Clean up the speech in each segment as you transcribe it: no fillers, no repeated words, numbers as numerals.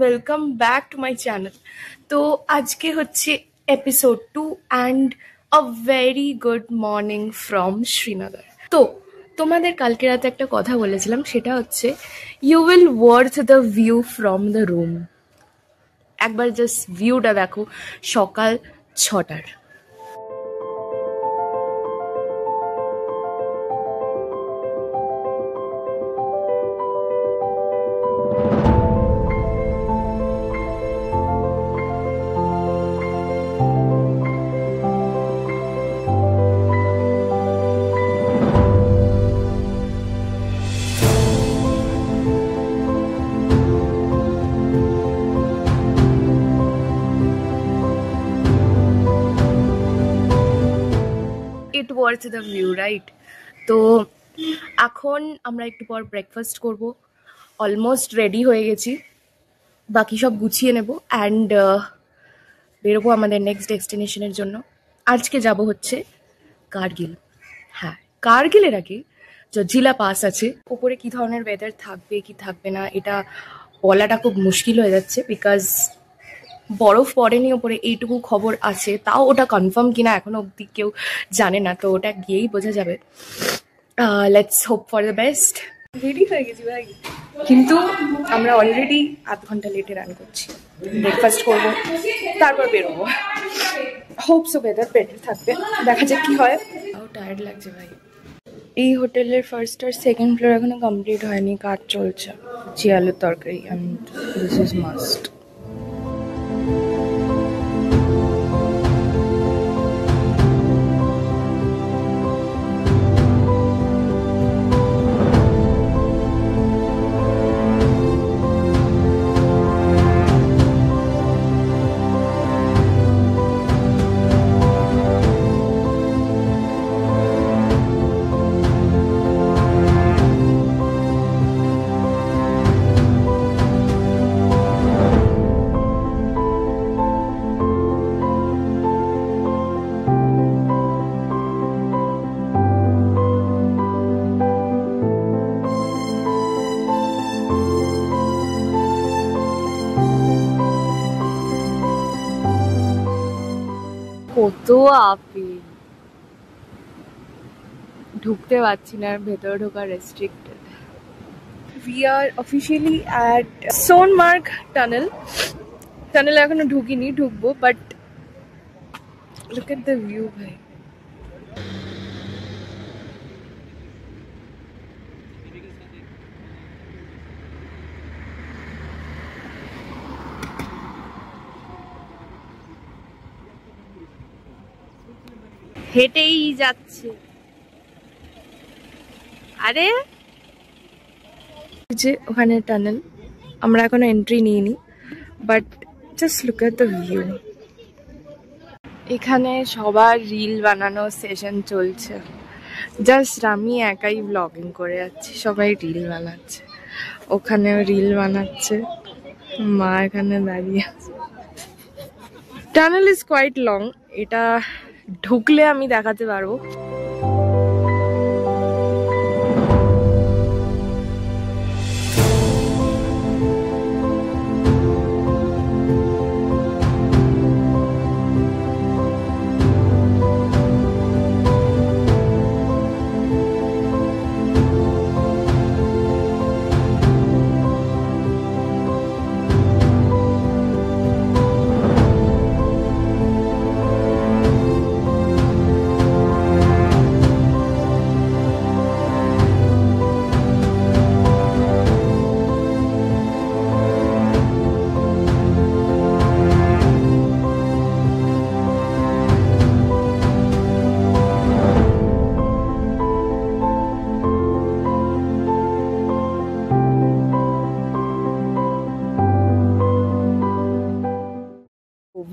Welcome back to my channel. তো আজকে হচ্ছে episode 2 and a very good morning from Srinagar. তো তোমাদের কালকে রাতে একটা কথা বলেছিলাম, সেটা হচ্ছে you will worth the view from the room. একবার জাস্ট ভিউটা দেখো সকাল 6টার। It worth the view, right? তো এখন আমরা একটু পর ব্রেকফাস্ট করব। অলমোস্ট রেডি হয়ে গেছি, বাকি সব গুছিয়ে নেব অ্যান্ড বেরোবো আমাদের নেক্সট ডেস্টিনেশনের জন্য। আজকে যাব হচ্ছে কার্গিল। হ্যাঁ, কার্গিলের আগে জজিলা পাস আছে। ওপরে কি ধরনের ওয়েদার থাকবে কি থাকবে না এটা বলাটা খুব মুশকিল হয়ে যাচ্ছে, বিকজ বরফ পড়েনি ওপরে, এইটুকু খবর আছে। তাও ওটা কনফার্ম কিনা এখনো অবধি কেউ জানে না, তো ওটা গিয়েই বোঝা যাবে। Let's hope for the best. Ready হয়ে গেছি ভাই, কিন্তু আমরা অলরেডি আধ ঘন্টা লেটে রান করছি। ব্রেকফাস্ট করবো, তারপর বেরোবো। হোপস ওয়েদার বেটার থাকবে, দেখা যাক কি হয়। টায়ার্ড লাগছে ভাই। এই হোটেলের ফার্স্ট আর সেকেন্ড ফ্লোর এখনো কমপ্লিট হয়নি, কাজ চলছে। চিয়ালের তরকারি অ্যান্ড দিস ইজ মাস্ট। কত আপেল, ঢুকতে পারছি না, ভেতরে ঢোকা restricted. We are officially at Sonamarg tunnel. Tunnel এখনো ঢুকিনি, ঢুকবো, but look at the view ভাই। হেঁটেই যাচ্ছে। আরে যে ওখানে টানেল, আমরা এখনো এন্ট্রি নিইনি, but just look at the view. এখানে সবার রিল বানানো সেশন চলছে, জাস্ট আমি একাই ব্লগিং করে যাচ্ছি, সবাই রিল বানাচ্ছে। ওখানেও রিল বানাচ্ছে, মা এখানে দাঁড়িয়ে। টানেল ইজ কোয়াইট লং, এটা ঢুকলে আমি দেখাতে পারবো।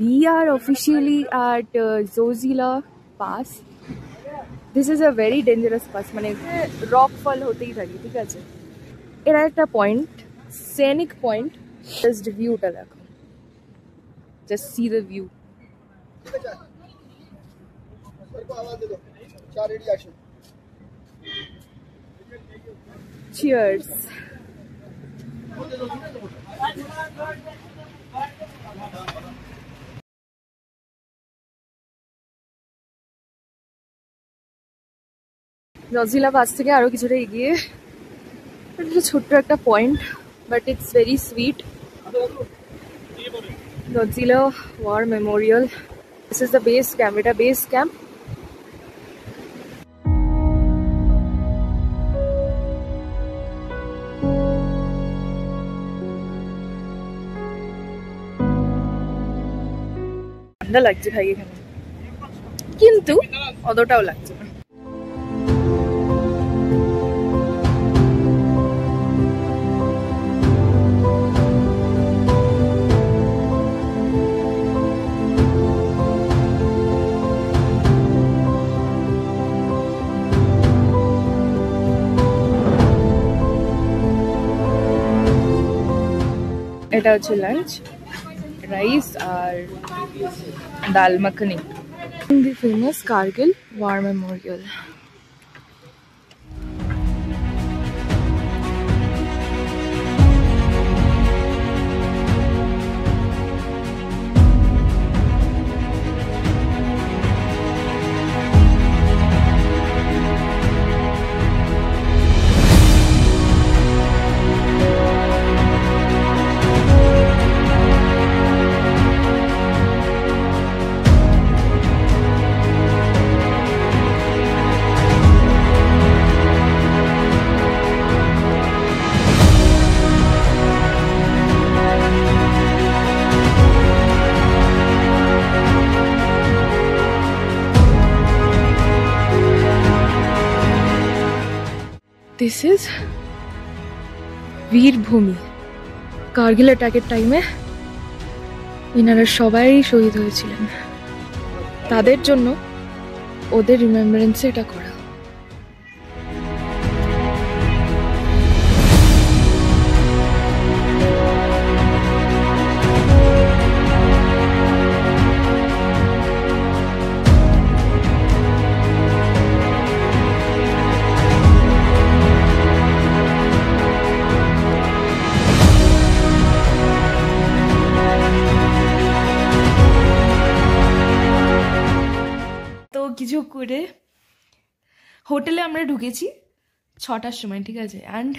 We are officially at Zojila Pass. This is a very dangerous pass, মানে রক ফল হতেই থাকে, ঠিক আছে? এরা একটা পয়েন্ট, সেনিক পয়েন্ট। জাস্ট ভিউটা দেখো, just see the view. Cheers. Zojila pass থেকে আরো কিছুটা এগিয়ে এটা ছোট্ট একটা point, but it's very sweet. Godzilla War Memorial. This is the base camp. এটা base camp. ঠান্ডা লাগছে ভাই এখানে, কিন্তু অতটাও লাগছে না। এটা হচ্ছে লাঞ্চ, রাইস আর dal makhani. The famous Kargil war memorial. This is বীরভূমি। কার্গিল অ্যাটাকের টাইমে এনারা সবাই শহীদ হয়েছিলেন, তাদের জন্য ওদের রিমেম্বারেন্সে এটা করা। কিছু করে হোটেলে আমরা ঢুকেছি 6টার সময়, ঠিক আছে, অ্যান্ড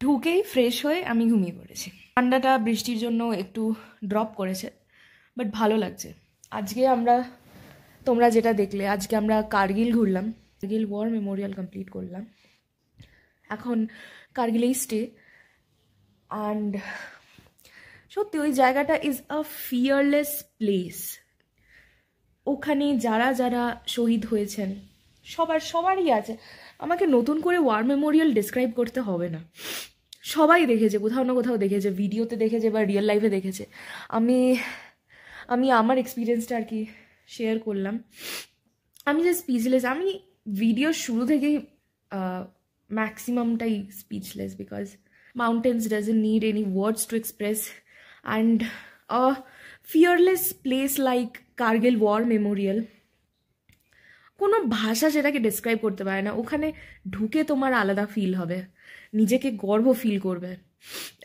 ঢুকেই ফ্রেশ হয়ে আমি ঘুমিয়ে পড়েছি। ঠান্ডাটা বৃষ্টির জন্য একটু ড্রপ করেছে, বাট ভালো লাগছে। আজকে আমরা, তোমরা যেটা দেখলে, আজকে আমরা কার্গিল ঘুরলাম, কার্গিল ওয়ার মেমোরিয়াল কমপ্লিট করলাম। এখন কার্গিলেই স্টে, অ্যান্ড সত্যি ওই জায়গাটা ইজ আ ফিয়ারলেস প্লেস। ওখানে যারা যারা শহীদ হয়েছেন সবারই আছে। আমাকে নতুন করে ওয়ার মেমোরিয়াল ডিসক্রাইব করতে হবে না, সবাই দেখেছে, কোথাও না কোথাও দেখেছে, ভিডিওতে দেখেছে বা রিয়েল লাইফে দেখেছে। আমি আমার এক্সপিরিয়েন্সটা আর কি শেয়ার করলাম। আমি যে স্পিচলেস, আমি ভিডিওর শুরু থেকেই ম্যাক্সিমামটাই speechless, because mountains doesn't need any words to express, and fearless place like Kargil war memorial, কোনো ভাষা সেটাকে ডিসক্রাইব করতে পারে না। ওখানে ঢুকে তোমার আলাদা ফিল হবে, নিজেকে গর্ব ফিল করবে।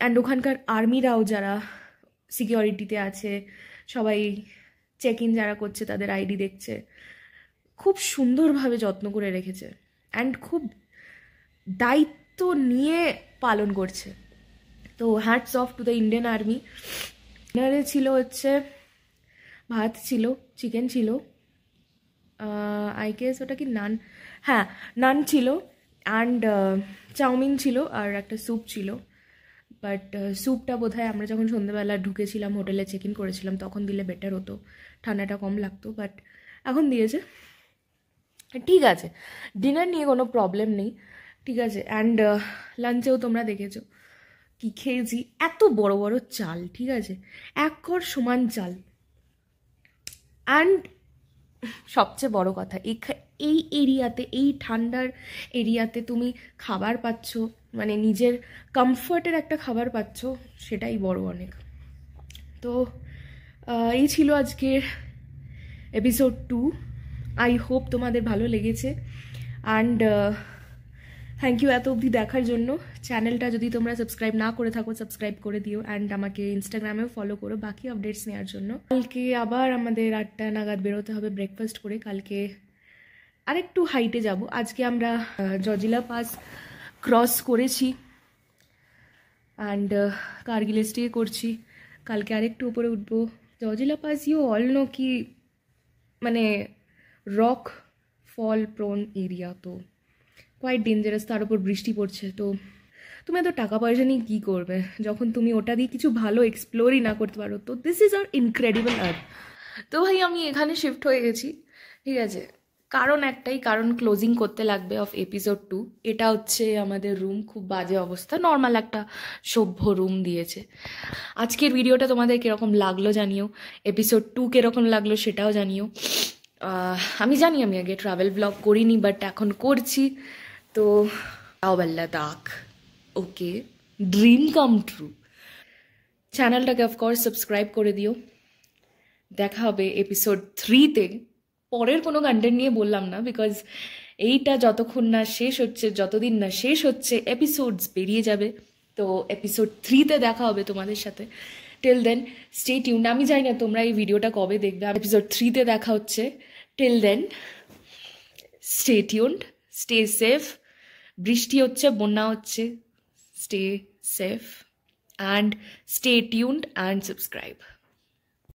অ্যান্ড ওখানকার আর্মিরাও যারা সিকিউরিটিতে আছে, সবাই চেক ইন যারা করছে তাদের আইডি দেখছে, খুব সুন্দরভাবে যত্ন করে রেখেছে, অ্যান্ড খুব দায়িত্ব নিয়ে পালন করছে। তো hats off to the Indian army. ডিনারে ছিল হচ্ছে ভাত ছিল, চিকেন ছিল, আই গেস ওটা কি নান, হ্যাঁ নান ছিল, অ্যান্ড চাউমিন ছিল, আর একটা স্যুপ ছিল। বাট স্যুপটা বোধহয় আমরা যখন সন্ধ্যেবেলা ঢুকেছিলাম, হোটেলে চেক ইন করেছিলাম, তখন দিলে বেটার হতো, ঠান্ডাটা কম লাগতো, বাট এখন দিয়েছে, ঠিক আছে। ডিনার নিয়ে কোনো প্রবলেম নেই, ঠিক আছে। অ্যান্ড লাঞ্চেও তোমরা দেখেছো কি খেয়েছি, এত বড় বড় চাল, ঠিক আছে, 1 কড় সমান চাল। অ্যান্ড সবচেয়ে বড় কথা, এই এরিয়াতে, এই ঠান্ডার এরিয়াতে তুমি খাবার পাচ্ছ, মানে নিজের কমফর্টের একটা খাবার পাচ্ছ, সেটাই বড় অনেক। তো এই ছিল আজকের এপিসোড 2। আই হোপ তোমাদের ভালো লেগেছে। অ্যান্ড থ্যাংক ইউ এত অবধি দেখার জন্য। চ্যানেলটা যদি তোমরা সাবস্ক্রাইব না করে থাকো সাবস্ক্রাইব করে দিও, অ্যান্ড আমাকে ইনস্টাগ্রামেও ফলো করো বাকি আপডেটস নেওয়ার জন্য। কালকে আবার আমাদের 8টা নাগাদ বেরোতে হবে ব্রেকফাস্ট করে। কালকে আরেকটু হাইটে যাব। আজকে আমরা জজিলা পাস ক্রস করেছি অ্যান্ড কার্গিলে স্টে করছি। কালকে আরেকটু উপরে উঠবো। Zojila pass you all know কি মানে রক ফল প্রোন এরিয়া, তো কোয়াইট ডেঞ্জারাস। তার উপর বৃষ্টি পড়ছে, তো তুমি এত টাকা পয়সা নিয়ে কী করবে যখন তুমি ওটা দিয়ে কিছু ভালো এক্সপ্লোরই না করতে পারো। তো দিস ইজ আর ইনক্রেডিবল আর্থ। তো ভাই আমি এখানে শিফট হয়ে গেছি, ঠিক আছে। কারণ একটাই, কারণ ক্লোজিং করতে লাগবে অফ এপিসোড 2। এটা হচ্ছে আমাদের রুম, খুব বাজে অবস্থা, নর্মাল একটা সভ্য রুম দিয়েছে। আজকের ভিডিওটা তোমাদের কীরকম লাগলো জানিও, এপিসোড 2 কীরকম লাগলো সেটাও জানিও। আমি জানি আমি আগে ট্রাভেল ব্লগ করিনি, বাট এখন করছি, তো তাও বাল্লা দাগ। ওকে, ড্রিম কাম ট্রু। চ্যানেলটাকে অফকোর্স সাবস্ক্রাইব করে দিও। দেখা হবে এপিসোড 3-তে। পরের কোনো কন্টেন্ট নিয়ে বললাম না, বিকজ এইটা যতক্ষণ না শেষ হচ্ছে, যতদিন না শেষ হচ্ছে এপিসোডস বেরিয়ে যাবে। তো এপিসোড 3-তে দেখা হবে তোমাদের সাথে। Till then stay tuned. আমি জানি না তোমরা এই ভিডিওটা কবে দেখবে, এপিসোড 3-তে দেখা হচ্ছে। Till then stay tuned, stay safe. বৃষ্টি হচ্ছে, বন্যা হচ্ছে, stay safe and stay tuned and subscribe.